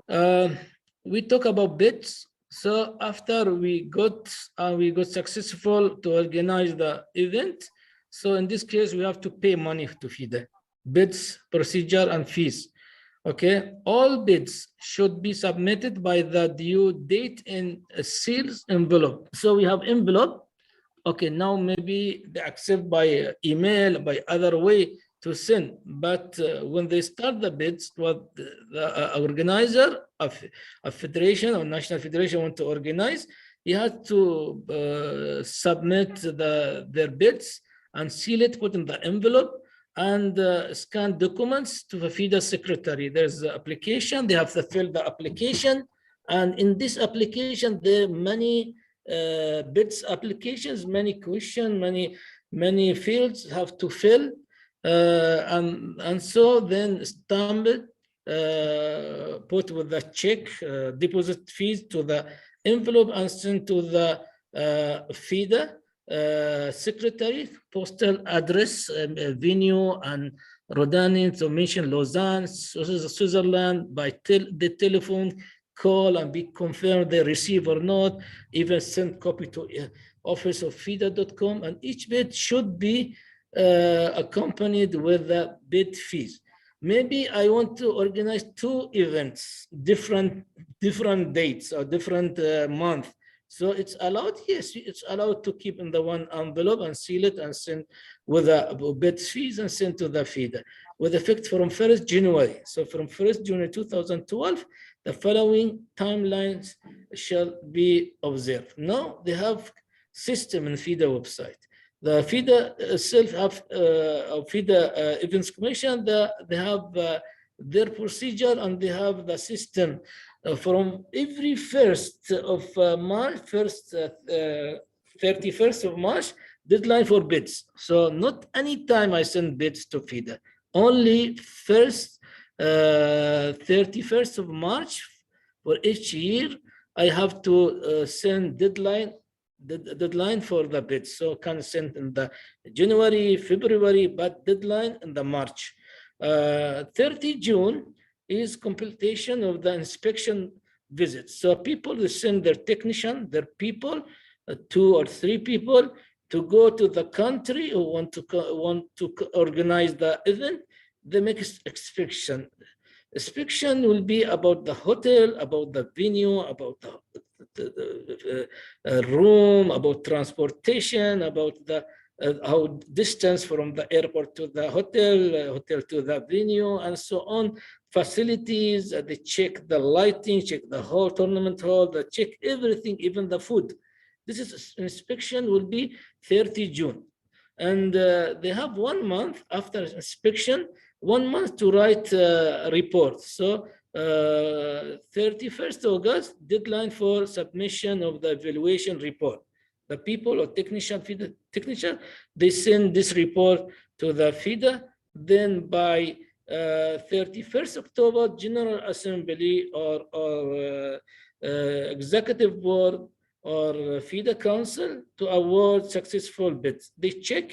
Uh, we talk about bids. So after we got successful to organize the event. So in this case, we have to pay money to FIDE, bids, procedure, and fees. Okay, all bids should be submitted by the due date in a sealed envelope. So we have envelope. Okay, now maybe they accept by email, by other way to send. But when they start the bids, what the organizer of a federation or national federation want to organize, he has to submit their bids and seal it, put in the envelope, and scan documents to the FIDE secretary. There's the application, they have to fill the application. And in this application, there are many bids applications, many questions, many fields have to fill. And so then stamp it, put with the check, deposit fees to the envelope and send to the FIDE secretary, postal address, venue, and Rodani, to mention Lausanne, Switzerland, by the telephone call and be confirmed they receive or not, even send copy to office of FIDE.com, and each bid should be accompanied with the bid fees. Maybe I want to organize 2 events, different dates or different month. So it's allowed? Yes, it's allowed to keep in the one envelope and seal it and send with the bid fees and send to the FIDE with effect from 1st January. So from 1st January 2012, the following timelines shall be observed. Now they have system in FIDE website. The FIDE itself have FIDE Events Commission. They have their procedure and they have the system from every 1st of March, 31st of March, deadline for bids. So not any time I send bids to FIDE, only 31st of March for each year, I have to send deadline for the bids. So can send in the January, February, but deadline in the March. 30 June is completion of the inspection visits. So people will send their technician, their people, 2 or 3 people, to go to the country who want to organize the event. They make inspection. Inspection will be about the hotel, about the venue, about the room, about transportation, about the how distance from the airport to the hotel to the venue, and so on. Facilities, they check the lighting, check the whole tournament hall, they check everything, even the food. This is inspection will be 30 June. And they have 1 month after inspection, 1 month to write a report. So 31st August, deadline for submission of the evaluation report. The people or technician, they send this report to the FIDE. Then by 31st October, General Assembly or Executive Board or FIDE Council to award successful bids. They check,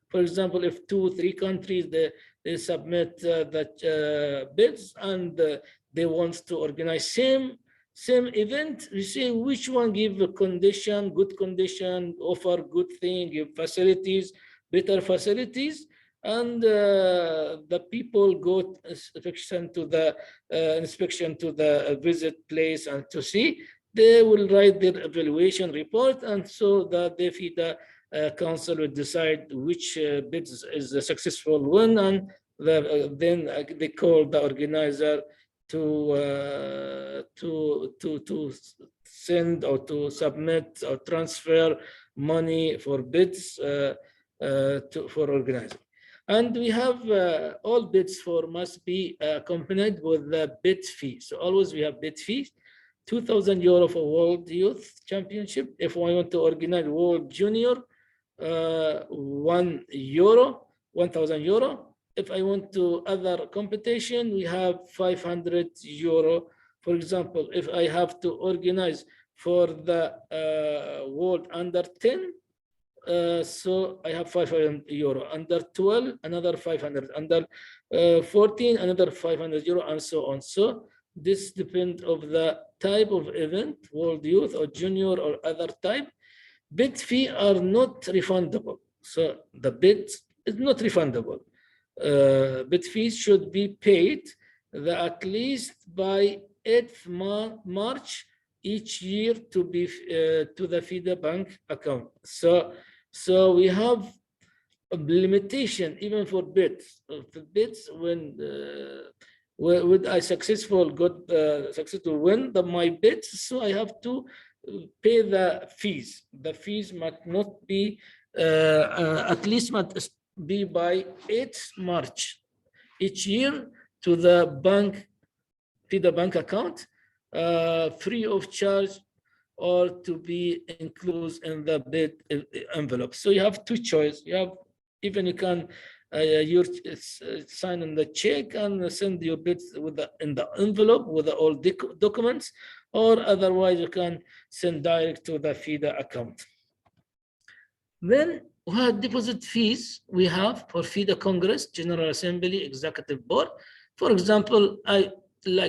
for example, if 2 or 3 countries, they submit the bids and they want to organize same event, we say which one give a condition, good condition, offer good thing, give facilities, better facilities, and the people go inspection to the visit place and to see. They will write their evaluation report, and so the FIDE council will decide which bids is a successful one, and then they call the organizer to send or to submit or transfer money for bids for organizing. And we have all bids must be accompanied with the bid fee. So always we have bid fees. 2,000 euro for World Youth Championship. If I want to organize World Junior, 1 euro, 1,000 euro. If I want to other competition, we have 500 euro. For example, if I have to organize for the World Under 10, so I have 500 euro. Under 12, another 500. Under 14, another 500 euro, and so on. So This depends of the type of event, World Youth or Junior or other type. Bid fee are not refundable. So the bid is not refundable. Bid fees should be paid at least by 8th March each year to be to the FIDE bank account. So we have a limitation even for bids. For bids, when I successful win my bids, so I have to pay the fees. The fees must not be at least must be by 8th March each year to the bank, to the bank account, free of charge, or to be included in the bid envelope. So you have two choices. You have, even you can sign in the check and send your bids with in the envelope with all documents, or otherwise you can send direct to the FIDE account. Then what deposit fees we have for FIDE Congress, General Assembly, Executive Board. For example,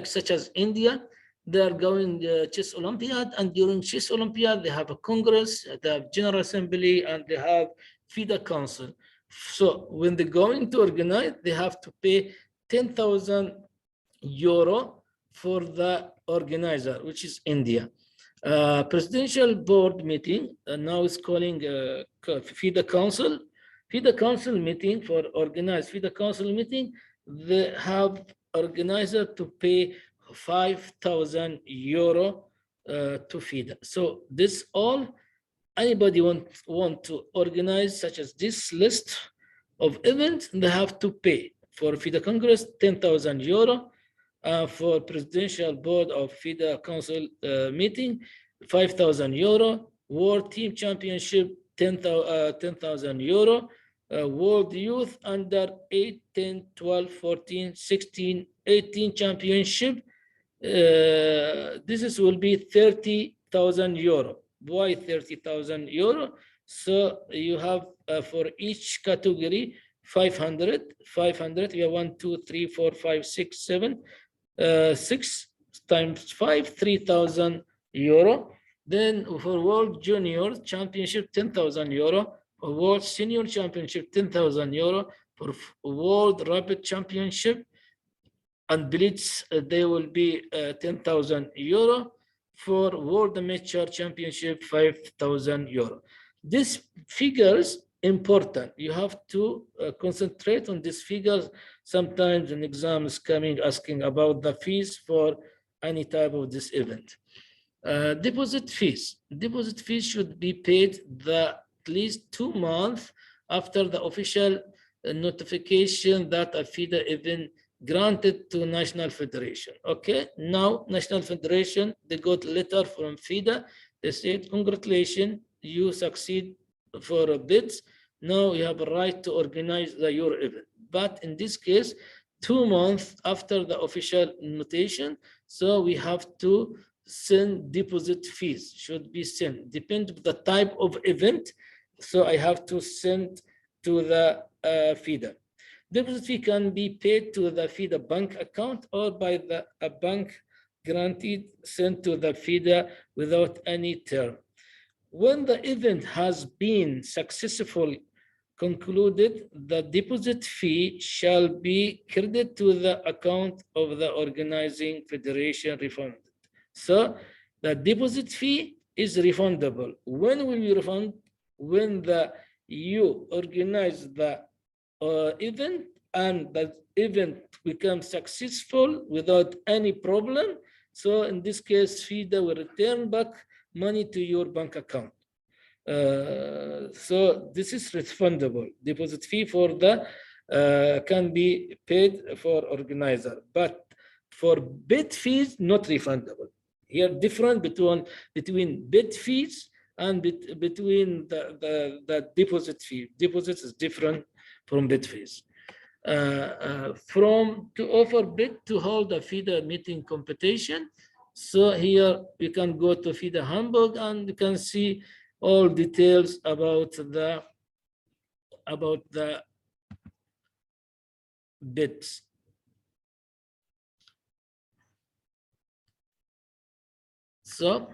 such as India, they are going Chess Olympiad, and during Chess Olympiad, they have a Congress, they have General Assembly, and they have FIDE Council. So when they're going to organize, they have to pay 10,000 euro for the organizer, which is India. Presidential board meeting now is calling FIDE Council. FIDE Council meeting, for organized FIDE Council meeting, they have organizer to pay 5,000 euro to FIDE. So this all, anybody want to organize such as this list of events, they have to pay for FIDE Congress 10,000 euro. For presidential board of FIDE Council meeting, 5,000 euro. World Team Championship, 10,000 euro. World Youth under 8, 10, 12, 14, 16, 18 championship. This will be 30,000 euro. Why 30,000 euro? So you have for each category 500. We have 1, 2, 3, 4, 5, 6, 7. 6 times 5, 3,000 euro. Then for World Junior Championship, 10,000 euro. For World Senior Championship, 10,000 euro. For World Rapid Championship and Blitz, they will be 10,000 euro. For World Amateur Championship, 5,000 euro. These figures important. You have to concentrate on these figures. Sometimes an exam is coming asking about the fees for any type of this event. Deposit fees. Deposit fees should be paid at least 2 months after the official notification that a FIDE event granted to National Federation. Okay, now National Federation, they got a letter from FIDE. They said, congratulations, you succeed for a bids. Now you have a right to organize your event. But in this case, 2 months after the official notation, so we have to send deposit fees, should be sent, depend on the type of event. So I have to send to the FIDE. Deposit fee can be paid to the FIDE bank account or by a bank granted sent to the FIDE without any term. When the event has been successfully concluded, the deposit fee shall be credited to the account of the organizing federation refunded. So the deposit fee is refundable. When will you refund? When you organize the event and the event becomes successful without any problem. So in this case, FIDE will return back money to your bank account. So this is refundable. Deposit fee for the can be paid for organizer, but for bid fees, not refundable. Here, different between bid fees and between the deposit fee. Deposit is different from bid fees. From to offer bid to hold a FIDE meeting competition. So here we can go to FIDE Hamburg and you can see all details about the bids. So,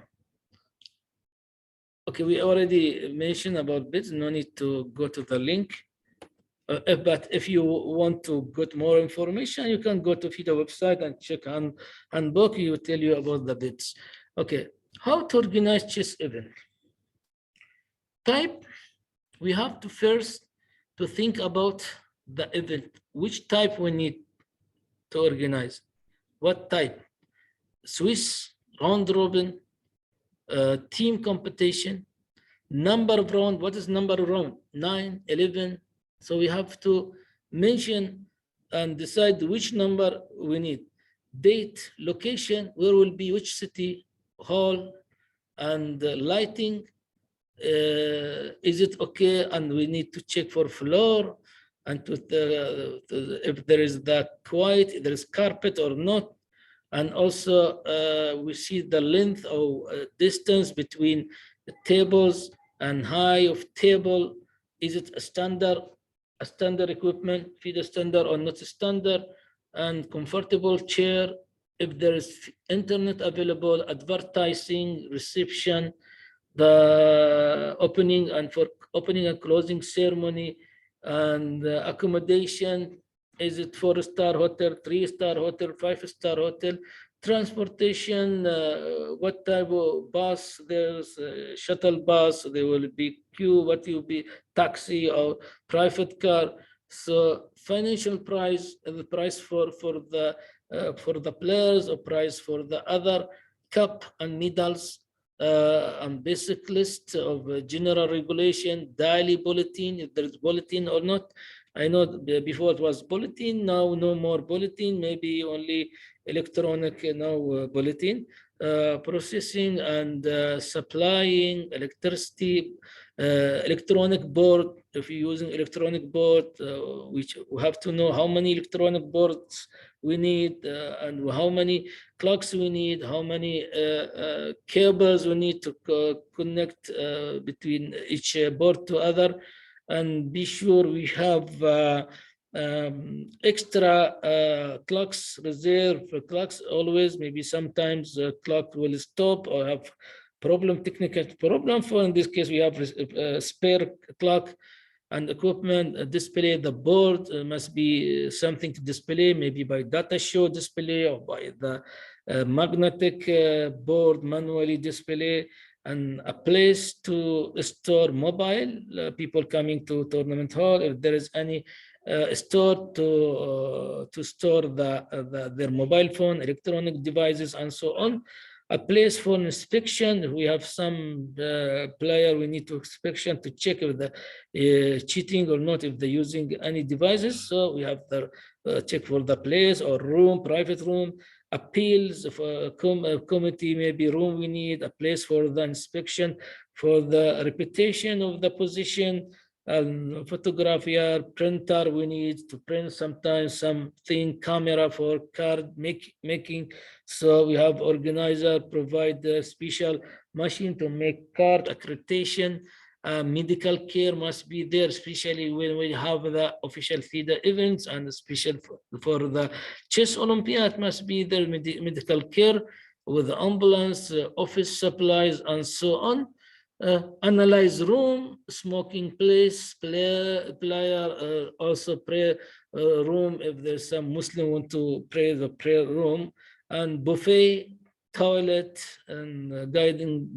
okay, we already mentioned about bids. No need to go to the link. But if you want to get more information, you can go to FIDE website and check on handbook. He will tell you about the bids. Okay, how to organize chess event? Type, we have to first to think about the event. Which type we need to organize? What type? Swiss, round robin, team competition, number of round. What is number of round? 9, 11. So we have to mention and decide which number we need. Date, location, where will be, which city, hall, and lighting. Is it okay? And we need to check for floor and if there is the quiet, if there is carpet or not. And also we see the length or distance between the tables and height of table. Is it a standard equipment, FIDE standard or not standard, and comfortable chair, if there is internet available, advertising, reception, the opening and for opening and closing ceremony, and accommodation. Is it 4-star hotel, 3-star hotel, 5-star hotel? Transportation, what type of bus? There's a shuttle bus, there will be queue, what will be taxi or private car. So financial price, the price for the players, or price for the other cup and medals, and basic list of general regulation, daily bulletin, if there is bulletin or not. I know before it was bulletin, now no more bulletin, maybe only electronic now bulletin. Processing and supplying electricity, electronic board. If you're using electronic board, which we have to know how many electronic boards we need, and how many clocks we need, how many cables we need to connect between each board to other. And be sure we have extra clocks, reserve clocks always. Maybe sometimes clock will stop or have technical problem. For in this case, we have spare clock and equipment. Display the board must be something to display, maybe by data show display or by the magnetic board manually display, and a place to store mobile people coming to tournament hall. If there is any store to store their mobile phone, electronic devices, and so on. A place for inspection. We have some player we need to inspection to check if the cheating or not, if they're using any devices. So we have the check for the place or room, private room. Appeals for a committee, maybe room we need, a place for the inspection, for the reputation of the position, and photographer, printer we need to print sometimes something, camera for card making. So we have organizer provide the special machine to make card accreditation. Medical care must be there, especially when we have the official FIDE events, and special for the chess Olympiad must be there, medical care with the ambulance, office supplies, and so on. Analyze room, smoking place, player also prayer room, if there's some Muslim want to pray, the prayer room, and buffet, toilet, and guiding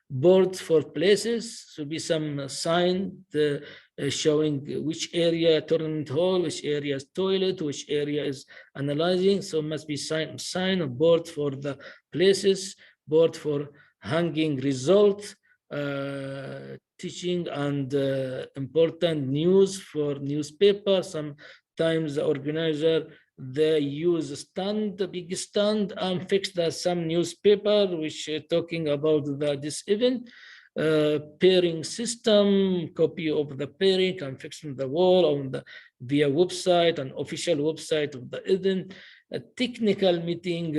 boards for places. Should be some sign showing which area tournament hall, which area is toilet, which area is analyzing. So must be sign a board for the places, board for hanging result, teaching, and important news for newspaper. Sometimes the organizer, they use a stand, a big stand, and fix some newspaper which talking about this event. Pairing system, copy of the pairing, and fixing the wall on the via website and official website of the event. A technical meeting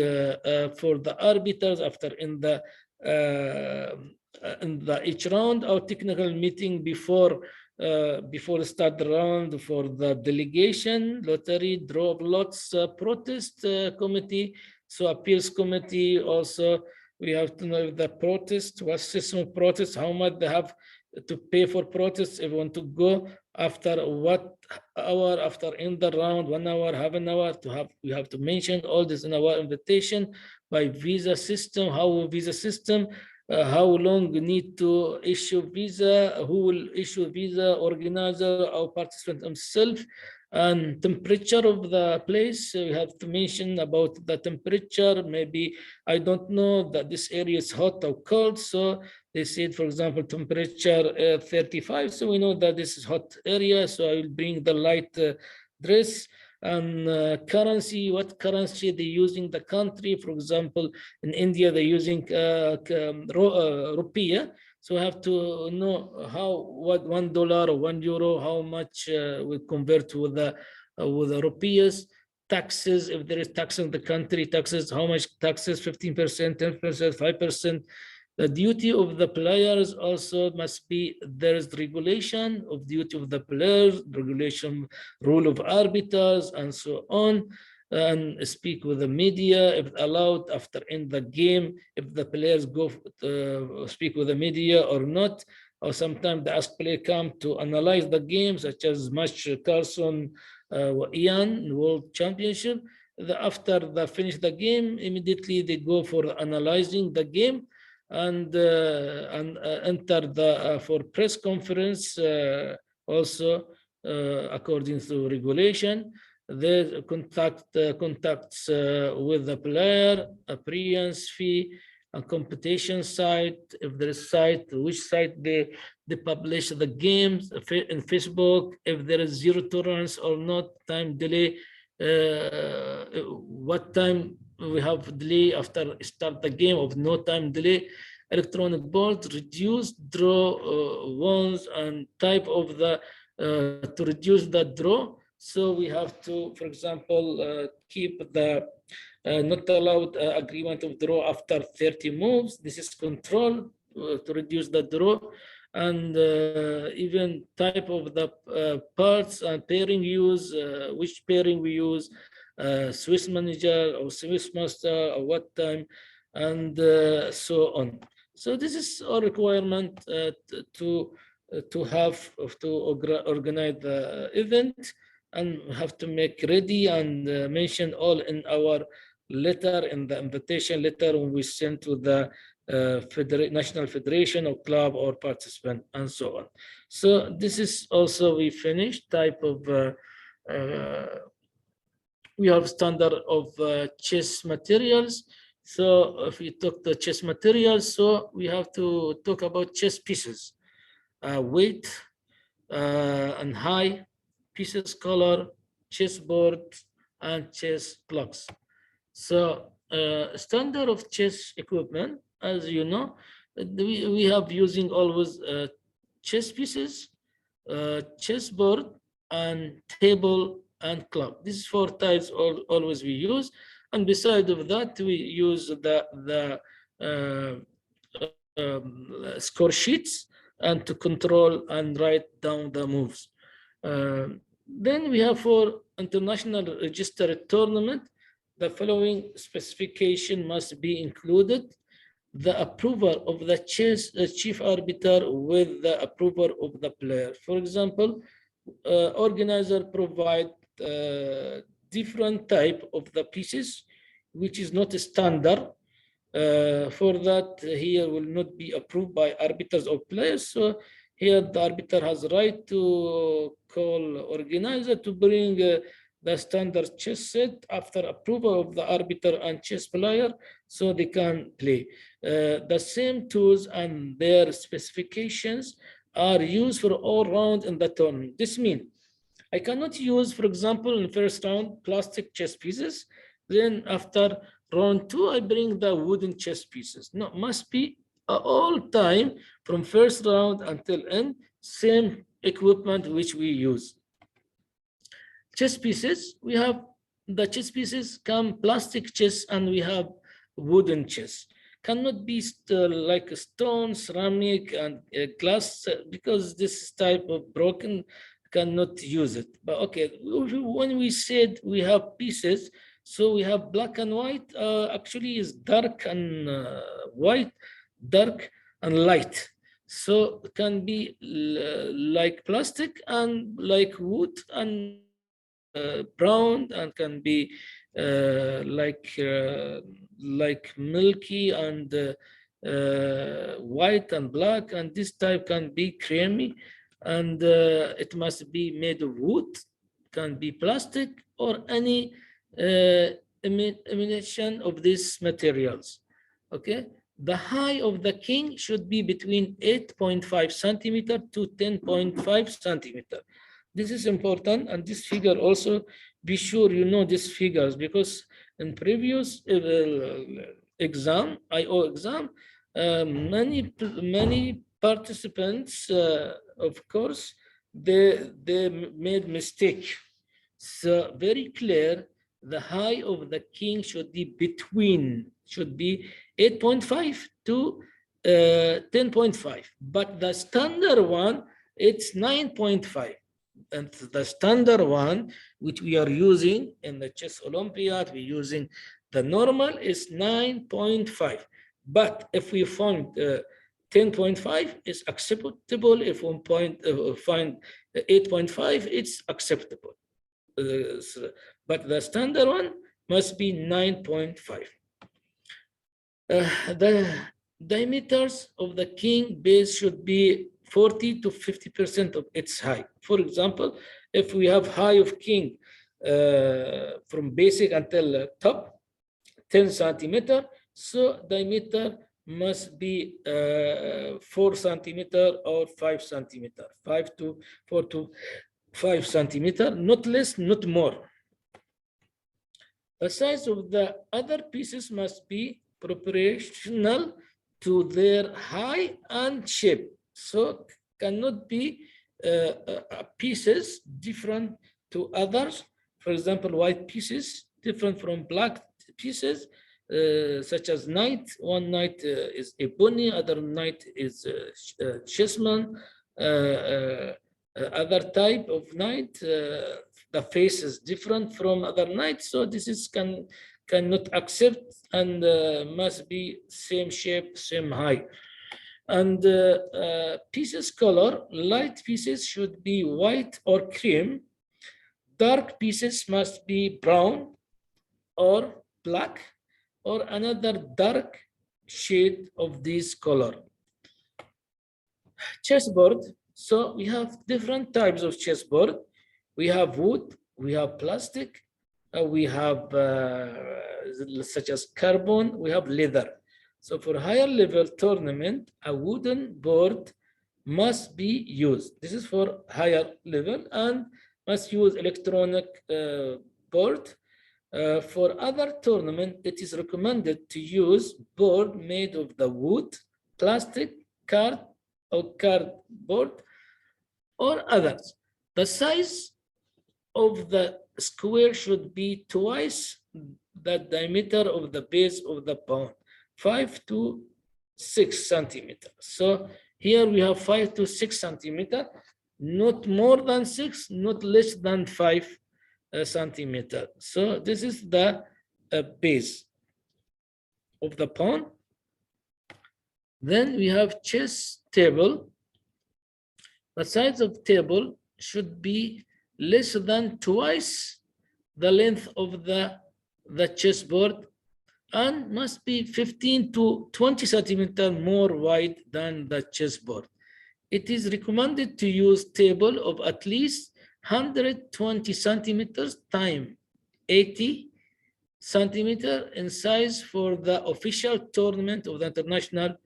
for the arbiters after in the each round, or technical meeting before start the round for the delegation, lottery, draw of lots, protest committee, so appeals committee, also We have to know the protest, what system of protest, how much they have to pay for protests, if you want to go after what hour, after in the round, 1 hour, half an hour, we have to mention all this in our invitation. By visa system, how visa system, how long you need to issue visa, who will issue visa, organizer or participant himself, and temperature of the place. We have to mention about the temperature. Maybe I don't know that this area is hot or cold, so they said, for example, temperature 35, so we know that this is hot area, so I will bring the light dress. And currency, what currency they using the country. For example, in India, they're using rupiah. So we have to know what $1 or €1, how much we convert with the rupees. Taxes, if there is tax in the country, taxes, how much taxes, 15%, 10%, 5%. The duty of the players also must be, there is regulation of duty of the players, regulation, rule of arbiters, and so on. And speak with the media if allowed after in the game, if the players go speak with the media or not. Or sometimes the ask player come to analyze the game, such as match Carlson, Ian World Championship. After they finish the game, immediately they go for analyzing the game and enter the for press conference also according to regulation. They contacts with the player, appearance fee, a competition site, if there is site, which site they publish the games in Facebook, if there is zero tolerance or not, time delay, what time we have delay after start the game, of no time delay, electronic board, reduce draw ones, and type of the to reduce the draw. So we have to, for example, keep the not allowed agreement of draw after 30 moves. This is control to reduce the draw. And even type of the parts and pairing use, which pairing we use, Swiss manager or Swiss master, or what time, and so on. So this is a requirement to organize the event, and have to make ready and mention all in our letter, in the invitation letter when we send to the national federation or club or participant, and so on. So this is also we finished type of we have standard of chess materials. So if we talk the chess materials, so we have to talk about chess pieces, weight and height, pieces color, chessboard, and chess blocks. So standard of chess equipment, as you know, we have using always chess pieces, chessboard, and table and clock. These 4 types always we use. And beside of that, we use the score sheets and to control and write down the moves. Then we have for international registered tournament, the following specification must be included: the approval of the chief arbiter with the approval of the player. For example, organizer provide different type of the pieces, which is not a standard. For that, here will not be approved by arbiters or players. So here the arbiter has right to call organizer to bring the standard chess set after approval of the arbiter and chess player, so they can play. The same tools and their specifications are used for all rounds in the tournament. This means I cannot use, for example, in first round, plastic chess pieces. Then after round 2, I bring the wooden chess pieces. No, must be all time from first round until end, same equipment which we use. Chess pieces, we have the chess pieces come plastic chess, and we have wooden chess. Cannot be like stone, ceramic, and glass, because this type of broken cannot use it. But okay, when we said we have pieces, So we have black and white, actually is dark and white, dark and light. So it can be like plastic and like wood and brown, and can be like milky and white and black, and this type can be creamy, and it must be made of wood, can be plastic or any emanation of these materials. Okay, the height of the king should be between 8.5 centimeter to 10.5 centimeter. This is important, and this figure also, be sure you know these figures, because in previous exam, IO exam, many participants, of course, they made mistake. So very clear, the height of the king should be 8.5 to 10.5, but the standard one, it's 9.5. And the standard one, which we are using in the chess Olympiad, we're using the normal is 9.5. But if we find 10.5 is acceptable. If we find 8.5, it's acceptable. But the standard one must be 9.5. The diameters of the king base should be 40 to 50% of its height. For example, if we have height of king from basic until top, 10 centimeter, so diameter must be 4 centimeter or 5 centimeter, 4 to 5 centimeter, not less, not more. The size of the other pieces must be proportional to their height and shape. So cannot be pieces different to others. For example, white pieces different from black pieces, such as knight. One knight is a bunny, other knight is chessman. Other type of knight, the face is different from other knights. So this is cannot accept, and must be same shape, same height. And pieces color, light pieces should be white or cream. Dark pieces must be brown or black or another dark shade of this color. Chessboard. So we have different types of chessboard. We have wood, we have plastic, we have such as carbon, we have leather. So for higher level tournament, a wooden board must be used. This is for higher level, and must use electronic board. For other tournament, it is recommended to use board made of the wood, plastic, card or cardboard, or others. The size of the square should be twice the diameter of the base of the pawn, 5 to 6 centimeters. So here we have 5 to 6 centimeters, not more than 6, not less than 5 centimeters. So this is the base of the pawn. Then we have chess table. The size of table should be less than twice the length of the chessboard, and must be 15 to 20 centimeters more wide than the chessboard. It is recommended to use table of at least 120 centimeters times 80 centimeters in size for the official tournament of the International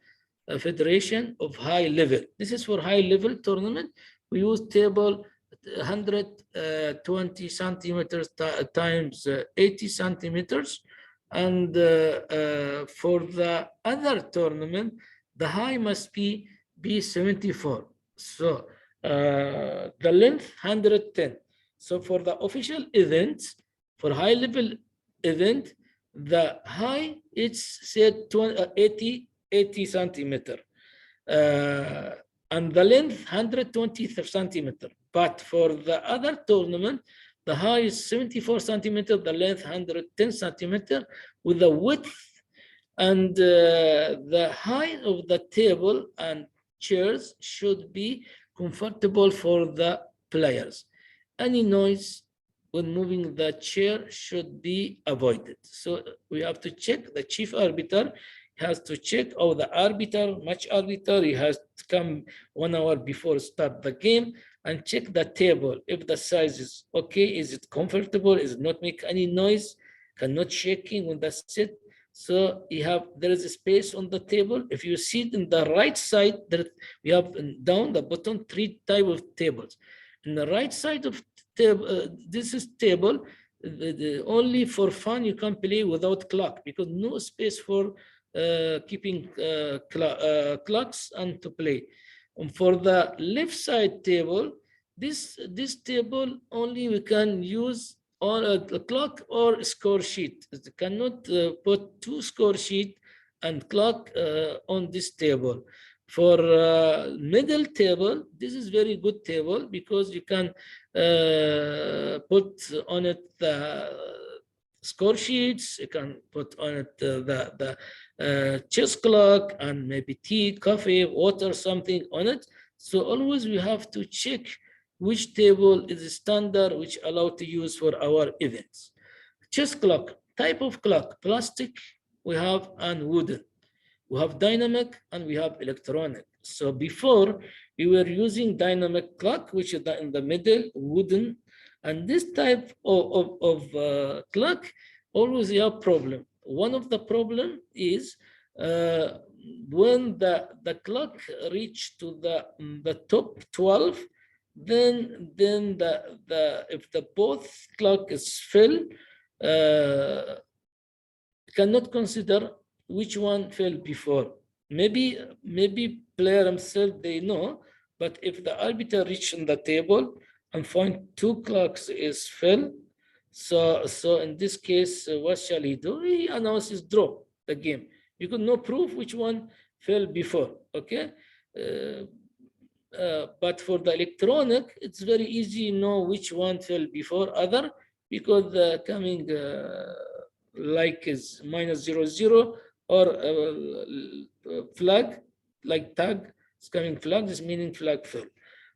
Federation of High Level. This is for high level tournament. We use table 120 centimeters times 80 centimeters. And for the other tournament, the height must be 74. So the length 110. So for the official events, for high level event, the height is said 80 centimeter, and the length 120 centimeter. But for the other tournament, The height is 74 centimeter, the length 110 centimeter, with the width and the height of the table and chairs should be comfortable for the players. Any noise when moving the chair should be avoided. So we have to check, the chief arbiter has to check, or the arbiter, match arbiter, he has to come 1 hour before start the game and check the table. If the size is okay, is it comfortable, is it not make any noise, cannot shaking when the sit. So there is a space on the table. If you sit in the right side, we have down the bottom 3 type of tables. In the right side of table, this is table, only for fun you can play without clock, because no space for keeping clocks and to play. And for the left side table, this table only we can use on a clock or score sheet. You cannot put 2 score sheet and clock on this table. For middle table, this is very good table because you can put on it the score sheets, you can put on it the chess clock and maybe tea, coffee, water, something on it. So always we have to check which table is standard, which allowed to use for our events. Chess clock, type of clock, plastic we have and wooden. We have dynamic and we have electronic. So before we were using dynamic clock, which is in the middle, wooden, and this type of clock always have problem. One of the problem is when the clock reach to the top 12, then if the both clock is filled, cannot consider which one fell before. Maybe player himself they know, but if the arbiter reach on the table and find 2 clocks is fell, so in this case, what shall he do? He announces drop the game. You could not prove which one fell before. Okay. But for the electronic, it's very easy to know which one fell before other, because the coming like is -00 or flag, like tag is coming flag, is meaning flag fell.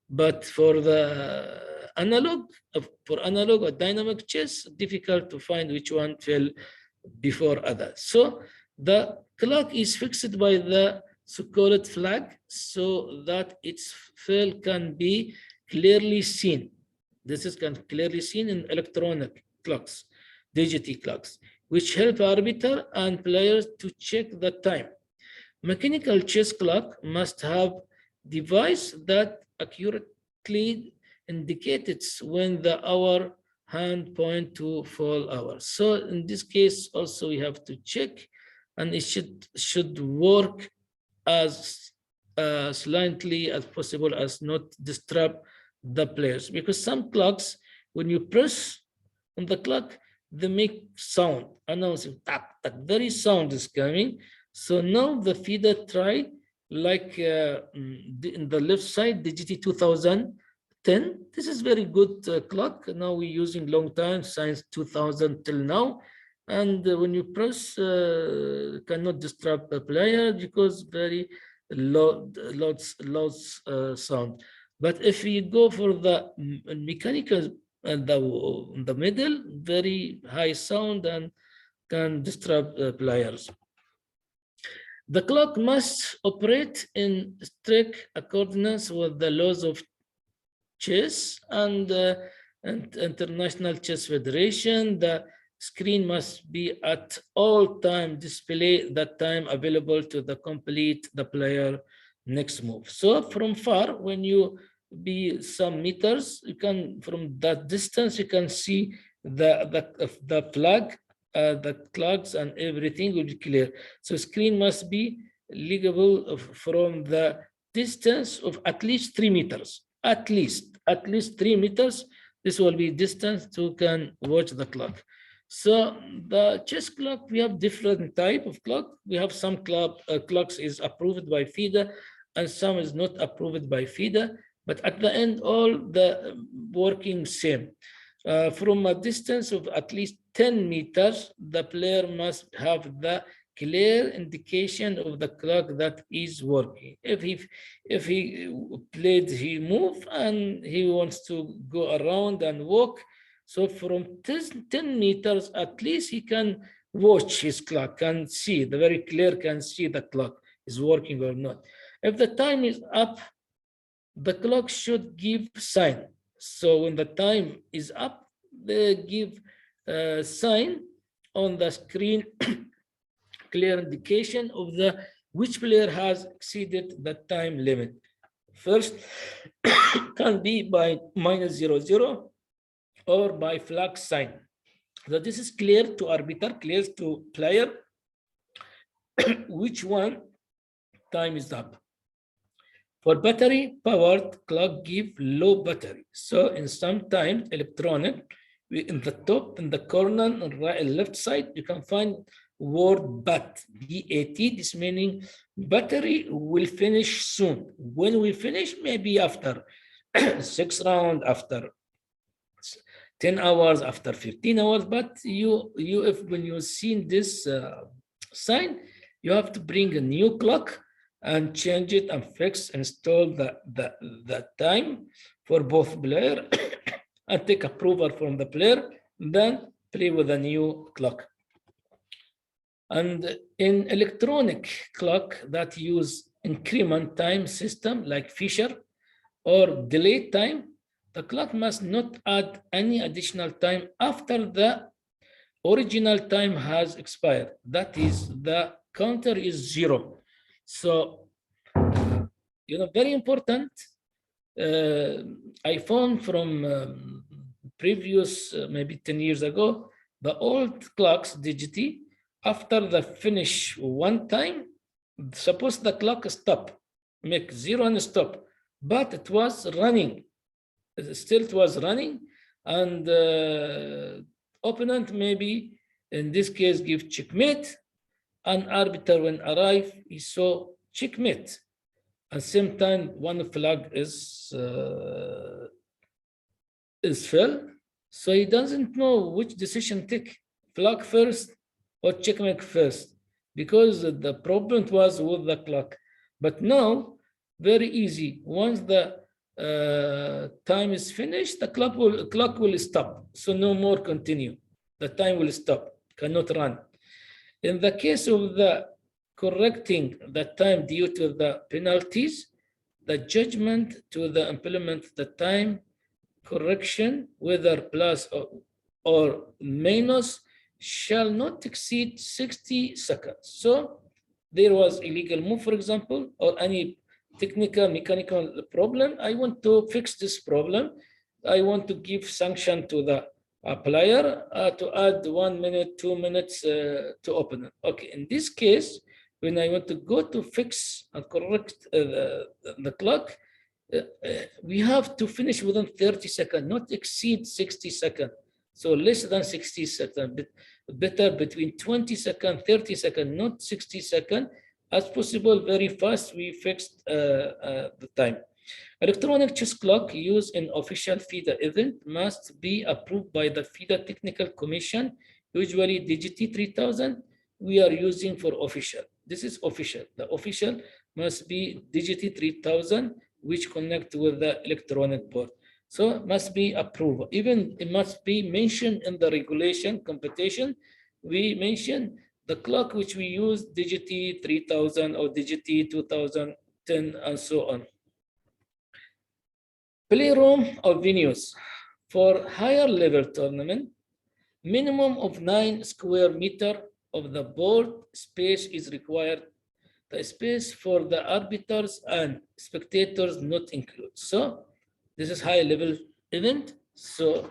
But for the analog, for analog or dynamic chess, difficult to find which one fell before others. So the clock is fixed by the so-called flag, so that its fell can be clearly seen. This is clearly seen in electronic clocks, digital clocks, which help arbiter and players to check the time. Mechanical chess clock must have device that accurately indicates when the hour hand point to fall hour. So in this case, also we have to check, and it should work as slightly as possible as not disturb the players, because some clocks, when you press on the clock, they make sound, announcing that very sound is coming. So now the FIDE try, like in the left side, Digiti 2010. This is very good clock. Now we're using long time, since 2000 till now. And when you press, cannot disturb the player because very loud sound. But if we go for the mechanical and the middle, very high sound and can disturb the players. The clock must operate in strict accordance with the laws of chess and International Chess Federation. The screen must be at all time display the time available to complete the player next move. So from far, when you be some meters, you can, from that distance, you can see the flag, the clocks and everything will be clear. So screen must be legible from the distance of at least 3 meters. At least 3 meters. This will be distance to can watch the clock. So the chess clock, we have different type of clock. We have some clocks is approved by FIDE and some is not approved by FIDE. But at the end, all the working same. from a distance of at least 10 meters, the player must have the clear indication of the clock that is working. If he played, he move and he wants to go around and walk. So from 10 meters, at least he can watch his clock, can see, the very clear can see the clock is working or not. If the time is up, the clock should give sign. So when the time is up, they give a sign on the screen, clear indication of the which player has exceeded the time limit. First, can be by -00 or by flag sign. So this is clear to arbiter, clear to player, which one time is up. For battery powered clock give low battery. So in sometimes electronic, in the top, in the corner, on right and left side, you can find word BAT, B-A-T. This meaning battery will finish soon. When we finish, maybe after 6 rounds, after 10 hours, after 15 hours. But if when you've seen this sign, you have to bring a new clock and change it and fix, install the time for both player and take approval from the player, then play with a new clock. And in electronic clock that use increment time system like Fisher or delay time, the clock must not add any additional time after the original time has expired. That is, the counter is 0. So, very important. I found from previous, maybe 10 years ago, the old clocks, digiti, after the finish one time, suppose the clock stop, make 0 and stop, but it was running, still it was running, and opponent maybe, in this case, give checkmate, and arbiter when arrive, he saw checkmate. At the same time, one flag is fell, so he doesn't know which decision take, flag first or checkmate first, because the problem was with the clock. But now, very easy. Once the time is finished, the clock will stop. So no more continue. The time will stop, cannot run. In the case of the correcting the time due to the penalties, the judgment to the implement the time correction, whether plus or minus, shall not exceed 60 seconds. So there was illegal move, for example, or any technical, mechanical problem. I want to fix this problem. I want to give sanction to the player to add 1 minute, 2 minutes to open it. Okay, in this case, when I want to go to fix and correct the clock, we have to finish within 30 seconds, not exceed 60 seconds. So less than 60 seconds, better between 20 seconds, 30 seconds, not 60 seconds. As possible, very fast, we fixed the time. Electronic chess clock used in official FIDE event must be approved by the FIDE Technical Commission, usually DGT 3000 we are using for official. This is official. The official must be DGT 3000, which connect with the electronic board. So must be approved. Even it must be mentioned in the regulation competition. We mention the clock which we use, DGT 3000 or DGT 2010 and so on. Playroom or venues. For higher level tournament, minimum of 9 square meter of the board space is required. The space for the arbiters and spectators not included. So this is high level event. So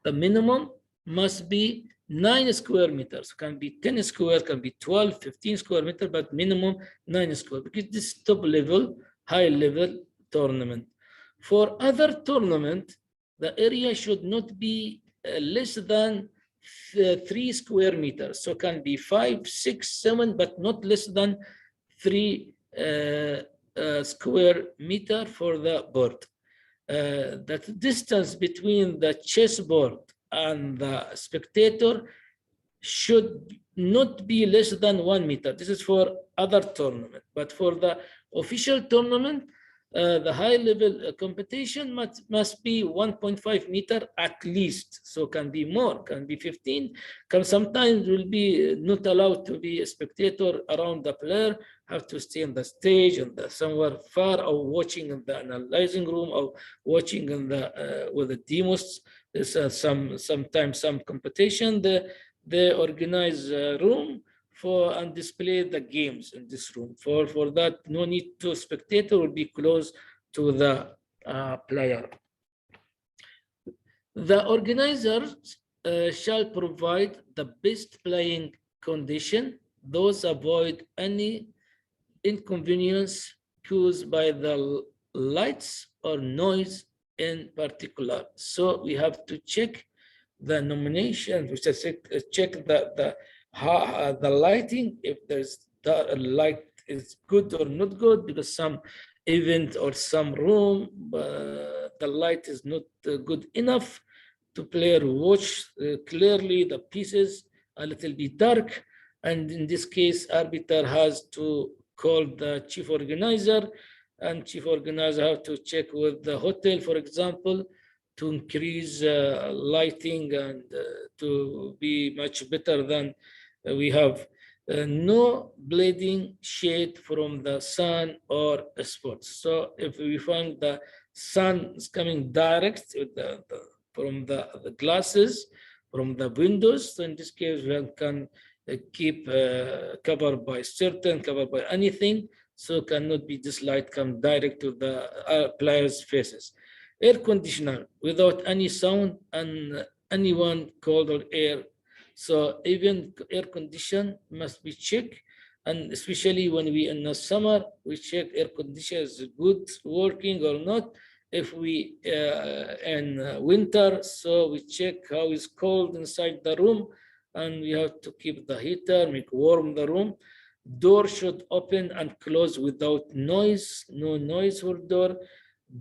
the minimum must be 9 square meters. Can be 10 square, can be 12, 15 square meter, but minimum 9 square, because this is top level, high level tournament. For other tournament, the area should not be less than 3 square meters. So can be 5, 6, 7, but not less than 3 square meter for the board. That distance between the chessboard and the spectator should not be less than 1 meter. This is for other tournament, but for the official tournament, the high level competition must be 1.5 meter at least. So can be more, can be 15, can sometimes will be not allowed to be a spectator around the player, have to stay on the stage and somewhere far, or watching in the analyzing room, or watching in the with the demos. There's sometimes some competition. They organize a room for and display the games in this room. For that, no need to spectator will be close to the player. The organizers shall provide the best playing condition. Those avoid any inconvenience caused by the lights or noise in particular. So we have to check the nomination, which is check the lighting, if there's the light is good or not good, because some event or some room the light is not good enough to player watch clearly the pieces a little bit dark, and in this case arbiter has to call the chief organizer, and chief organizer have to check with the hotel, for example, to increase lighting and to be much better than we have. No bleeding shade from the sun or spots. So if we find the sun is coming direct from the glasses, from the windows, so in this case we can keep covered by covered by anything, so cannot be this light come direct to the players' faces. Air conditioner without any sound and anyone cold or air. So even air condition must be checked, and especially when we in the summer, we check air conditioner is good working or not. If we in winter, so we check how is cold inside the room, and we have to keep the heater, make warm the room. Door should open and close without noise, no noise for door.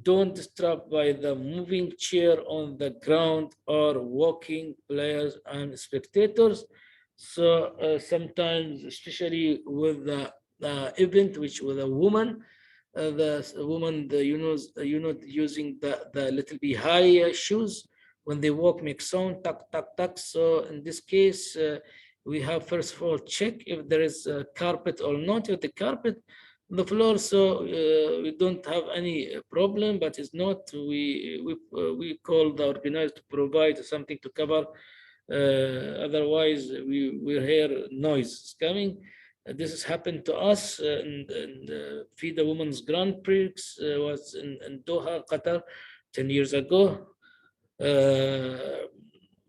Don't disturb by the moving chair on the ground or walking players and spectators. So sometimes, especially with the event, which with a woman, the woman, using the little bit high shoes, when they walk, make sound, tuck, tuck, tuck. So in this case, we have first of all check if there is a carpet or not. If the carpet on the floor, so we don't have any problem, but it's not, we call the organizer to provide something to cover. Otherwise, we hear noise coming. This has happened to us in FIDE Women's Grand Prix, was in Doha, Qatar, 10 years ago.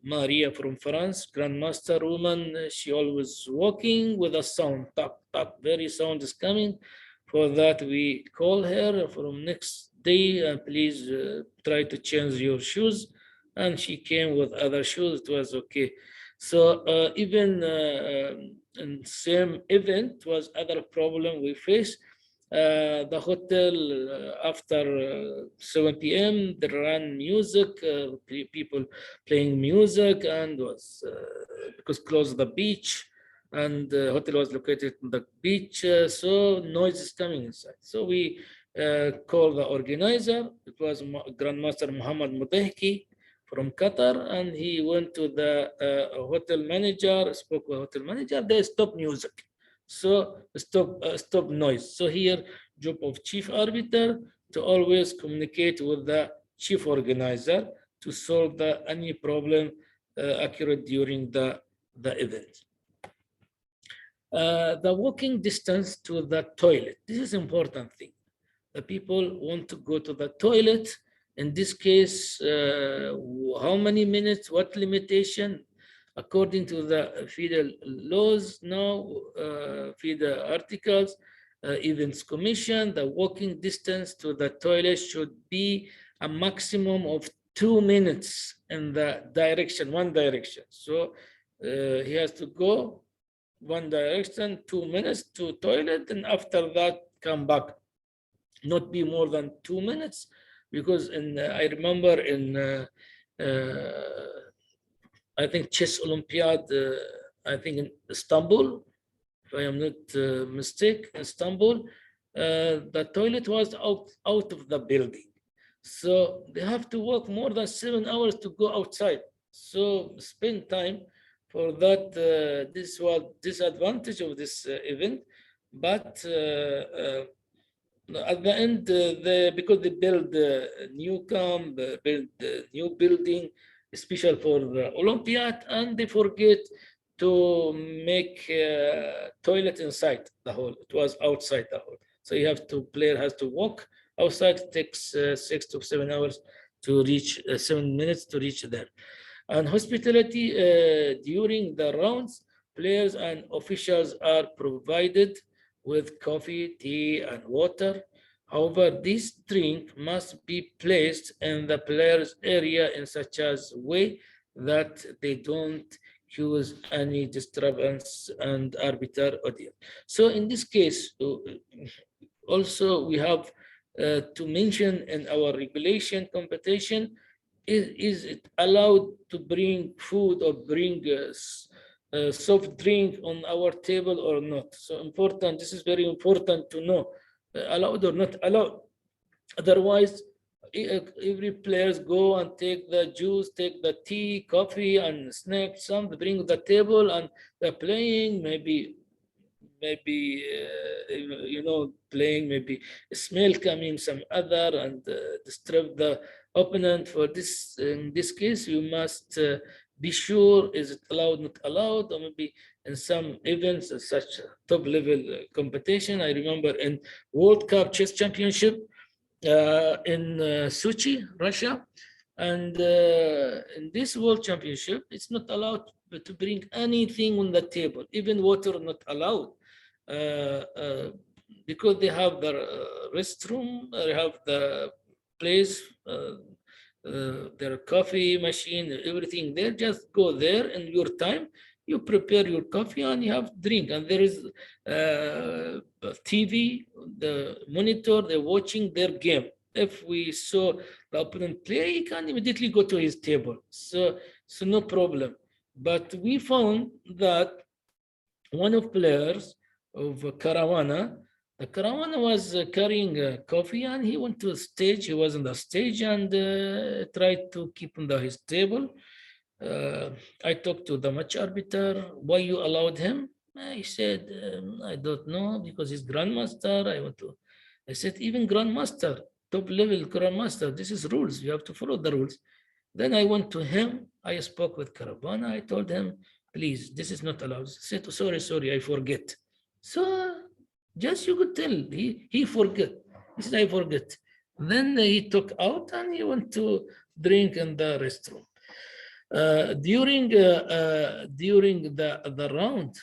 Maria from France, grandmaster woman, she always walking with a sound, tuck, tuck, very sound is coming. For that, we call her from next day, please try to change your shoes. And she came with other shoes, it was okay. So even in same event was other problem we faced. The hotel after 7 p.m. they ran music, people playing music, and was because close the beach, and the hotel was located on the beach, so noise is coming inside. So we called the organizer. It was Grandmaster Muhammad Mudahki from Qatar, and he went to the hotel manager, spoke with hotel manager. They stopped music. So stop noise. So here, job of chief arbiter to always communicate with the chief organizer to solve any problem occurred during the event. The walking distance to the toilet. This is important thing. The people want to go to the toilet. In this case, how many minutes, what limitation? According to the FIDE laws now, FIDE articles, Events Commission, the walking distance to the toilet should be a maximum of 2 minutes in the direction, one direction. So he has to go one direction, 2 minutes to toilet, and after that come back. Not be more than 2 minutes, because I remember in I think chess Olympiad, I think in Istanbul, if I am not mistaken, Istanbul, the toilet was out of the building. So they have to walk more than 7 hours to go outside. So spend time for that. This was disadvantage of this event, but at the end, because they build new camp, build new building, special for the Olympiad, and they forget to make toilet inside the hall. It was outside the hall. So you have to, player has to walk outside. It takes 6 to 7 hours to reach, 7 minutes to reach there. And hospitality during the rounds, players and officials are provided with coffee, tea, and water. However, this drink must be placed in the players' area in such a way that they don't cause any disturbance and arbiter audience. So in this case, also we have to mention in our regulation competition, is it allowed to bring food or bring soft drink on our table or not? So important, this is very important to know, allowed or not allowed. Otherwise, every players go and take the juice, take the tea, coffee, and snacks, some bring to the table, and they're playing, maybe playing, maybe smell coming some other, and disturb the opponent. For this, in this case, you must be sure, is it allowed, not allowed, or maybe in some events, such top level competition. I remember in World Cup Chess Championship in Sochi, Russia, and in this World Championship, it's not allowed to bring anything on the table, even water not allowed. Because they have the restroom, they have the place, their coffee machine, everything there. Just go there in your time. You prepare your coffee and you have drink. And there is TV, the monitor. They're watching their game. If we saw the opponent play, he can immediately go to his table. So no problem. But we found that one of players of Caravana, the Caravana was carrying coffee, and he went to the stage. He was on the stage and tried to keep on his table. I talked to the match arbiter. Why you allowed him? He said, I don't know, because he's grandmaster. I said, even grandmaster, top level grandmaster, this is rules. You have to follow the rules. Then I went to him. I spoke with Caravana. I told him, please, this is not allowed. He said, sorry, I forget. So just you could tell, he forget. He said, I forget. Then he took out and he went to drink in the restroom. During the round,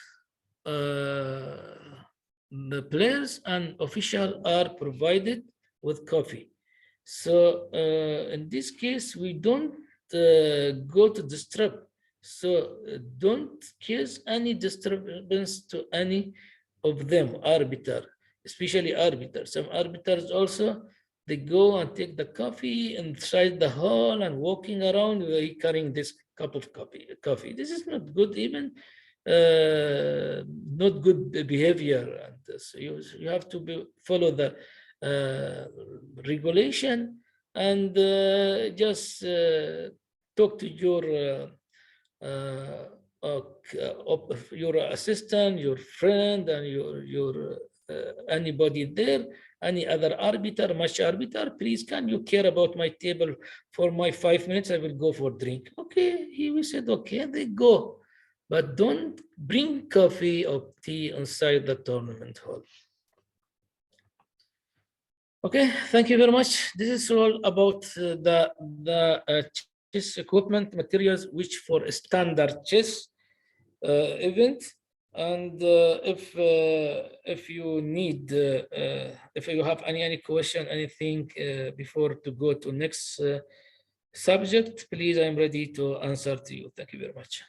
the players and official are provided with coffee. So in this case, we don't go to disturb. So don't cause any disturbance to any of them, arbiter, especially arbiters. Some arbiters also, they go and take the coffee inside the hall and walking around, carrying this cup of coffee. This is not good, even not good behavior. And so you have to follow the regulation, and just talk to your assistant, your friend, and your anybody there, any other arbiter, match arbiter. Please, can you care about my table for my 5 minutes? I will go for drink. Okay, we said okay, they go, but don't bring coffee or tea inside the tournament hall. Okay, thank you very much. This is all about the chess equipment materials, which for a standard chess event. And if you need, if you have any question, anything before to go to next subject, please, I'm ready to answer to you. Thank you very much.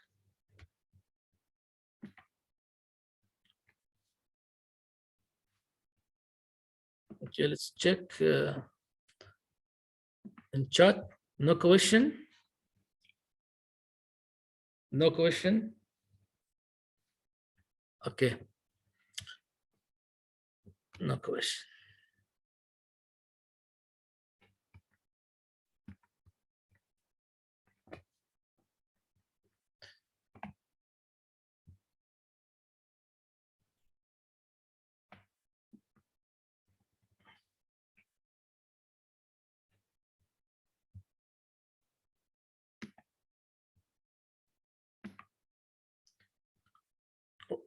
Okay, let's check in chat. No question. No question? Okay. No question.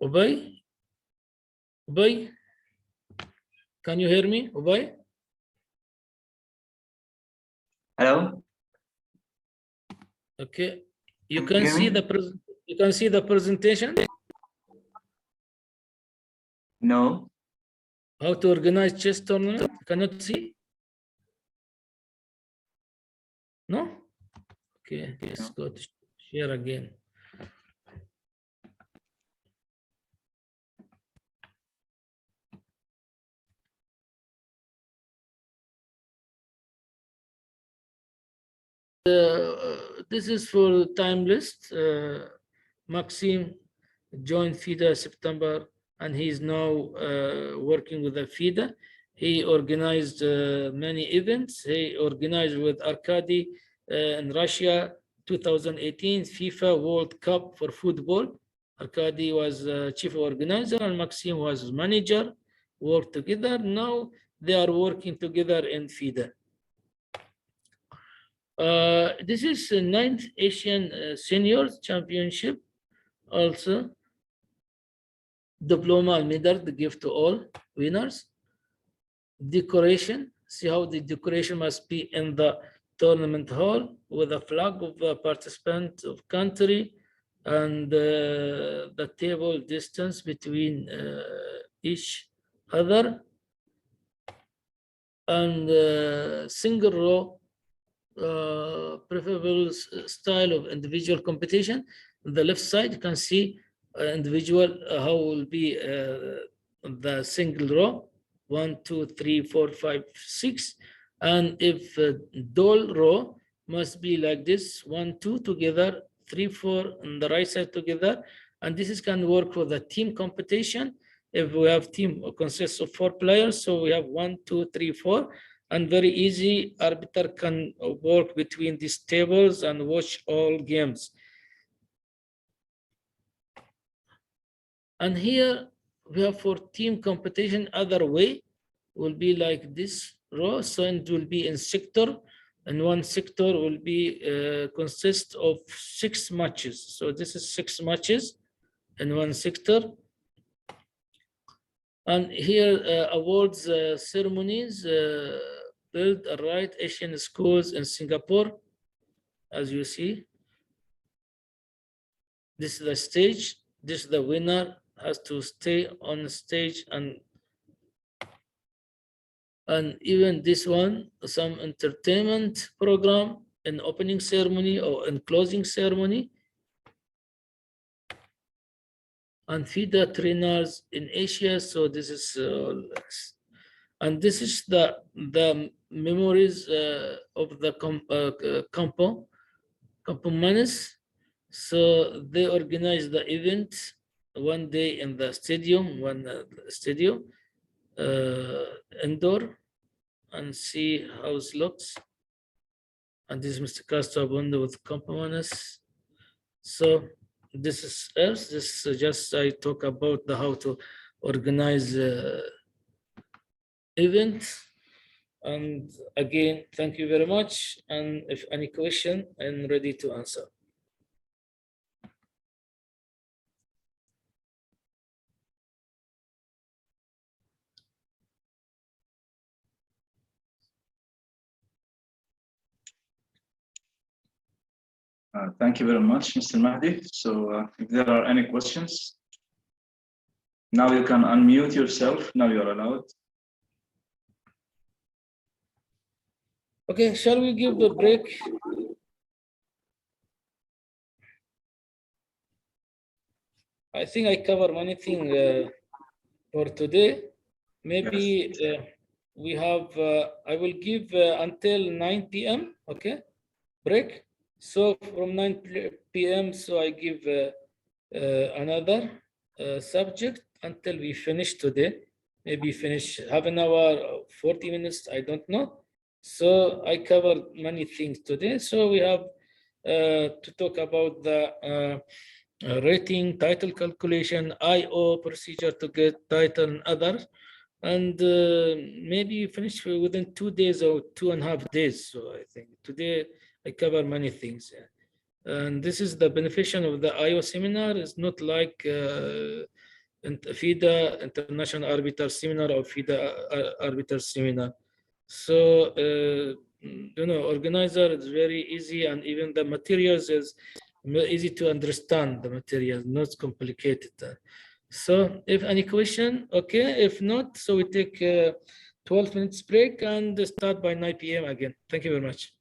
Ubay? Ubay? Can you hear me, Ubay? Hello? Okay. You Can can you hear see me? you can see the presentation? No. How to organize chess tournament? Cannot see? No? Okay, let's go to share again. This is for time list. Maxime joined FIDE September, and he is now working with the FIDE. He organized many events. He organized with Arkady in Russia 2018 FIFA World Cup for football. Arkady was chief organizer and Maxime was manager, worked together. Now they are working together in FIDE. This is the 9th Asian Seniors Championship. Also, diploma and medal to give to all winners. Decoration. See how the decoration must be in the tournament hall with a flag of the participant of country and the table distance between each other, and single row preferable style of individual competition. On the left side, you can see individual how will be the single row 1, 2, 3, 4, 5, 6, and if dual row must be like this 1, 2 together, 3, 4 on the right side together, and this is can work for the team competition. If we have team consists of 4 players, so we have 1, 2, 3, 4. And very easy, arbiter can work between these tables and watch all games. And here we have for team competition, other way will be like this row. So it will be in sector, and one sector will be consist of 6 matches. So this is 6 matches in one sector. And here awards ceremonies built right Asian schools in Singapore, as you see. This is the stage. This is the winner has to stay on the stage, and even this one, some entertainment program in opening ceremony or in closing ceremony. And FIDE trainers in Asia. So this is and this is the memories of the Campo Manes. So they organized the event one day in the stadium, indoor, and see how it looks. And this is Mr. Castro Abondo with Campo Manes. So this is us. This is just I talk about the how to organize event. And again, thank you very much. And if any question, I'm ready to answer. Thank you very much, Mr. Mahdi. So if there are any questions, now you can unmute yourself. Now you're allowed. Okay, shall we give the break? I think I covered many things for today. Maybe yes. We have, I will give until 9 p.m. Okay, break. So from 9 p.m. so I give another subject until we finish today. Maybe finish half an hour, 40 minutes, I don't know. So I covered many things today. So we have to talk about the rating, title calculation, IO procedure to get title and others. And maybe finish within 2 days or 2.5 days. So I think today I cover many things. And this is the beneficial of the IO seminar. It's not like FIDE International Arbiter Seminar or FIDE Arbiter Seminar. So, organizer is very easy, and even the materials is easy to understand, the materials, not complicated. So if any question, okay. If not, so we take 12 minutes break and start by 9 p.m. again. Thank you very much.